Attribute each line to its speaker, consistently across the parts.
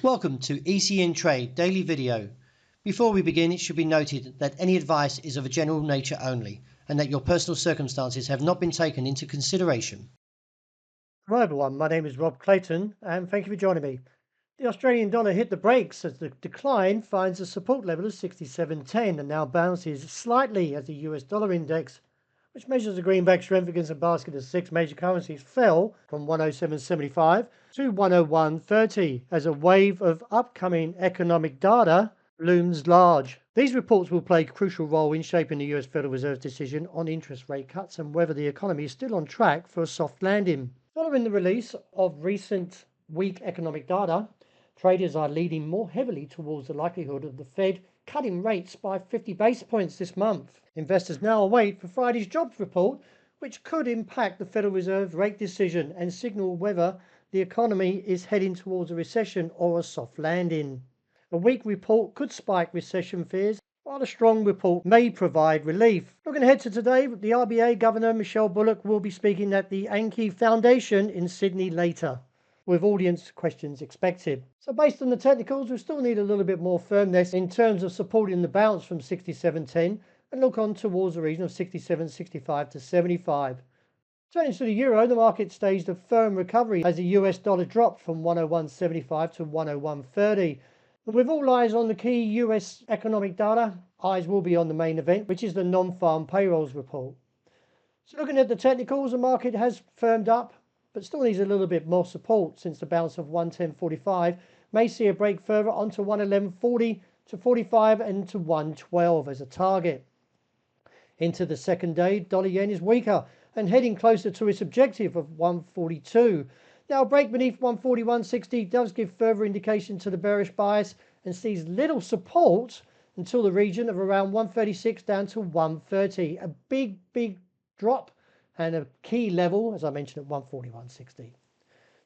Speaker 1: Welcome to ECN Trade Daily Video. Before we begin, it should be noted that any advice is of a general nature only and that your personal circumstances have not been taken into consideration.
Speaker 2: Hello everyone, my name is Rob Clayton and thank you for joining me. The Australian dollar hit the brakes as the decline finds a support level of 67.10 and now bounces slightly as the US dollar index, which measures the greenback strength against a basket of 6 major currencies, fell from 107.75 to 101.30 as a wave of upcoming economic data looms large. These reports will play a crucial role in shaping the US Federal Reserve's decision on interest rate cuts and whether the economy is still on track for a soft landing. Following the release of recent weak economic data, traders are leaning more heavily towards the likelihood of the Fed cutting rates by 50 basis points this month. Investors now await for Friday's jobs report, which could impact the Federal Reserve's rate decision and signal whether the economy is heading towards a recession or a soft landing. A weak report could spike recession fears, while a strong report may provide relief. Looking ahead to today, the RBA Governor Michelle Bullock will be speaking at the Anki Foundation in Sydney later, with audience questions expected. So based on the technicals, we still need a little bit more firmness in terms of supporting the bounce from 67.10 and look on towards the region of 67.65 to 75. Turning to the euro, the market staged a firm recovery as the US dollar dropped from 101.75 to 101.30. With all eyes on the key US economic data, eyes will be on the main event, which is the non-farm payrolls report. So looking at the technicals, the market has firmed up, but still needs a little bit more support since the bounce of 110.45 may see a break further onto 111.40 to 45 and to 112 as a target. Into the second day, dollar yen is weaker and heading closer to its objective of 142. Now, a break beneath 141.60 does give further indication to the bearish bias and sees little support until the region of around 136 down to 130. A big drop and a key level, as I mentioned, at 141.60.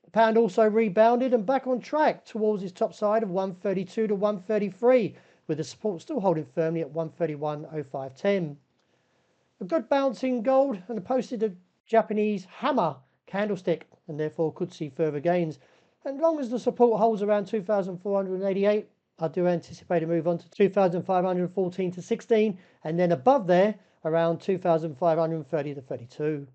Speaker 2: The pound also rebounded and back on track towards its top side of 132 to 133, with the support still holding firmly at 131.0510. A good bounce in gold and posted a Japanese hammer candlestick and therefore could see further gains. And long as the support holds around 2,488, I do anticipate a move on to 2,514 to 16 and then above there around 2,530 to 32.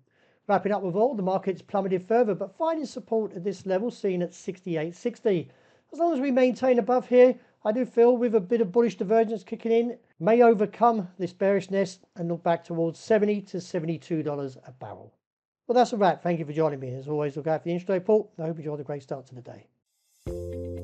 Speaker 2: Wrapping up with oil, the market's plummeted further but finding support at this level seen at 68.60. As long as we maintain above here, I do feel with a bit of bullish divergence kicking in, may overcome this bearishness and look back towards $70 to $72 a barrel. Well, that's a wrap. Thank you for joining me. As always, look out for the interest rate report. I hope you enjoyed a great start to the day.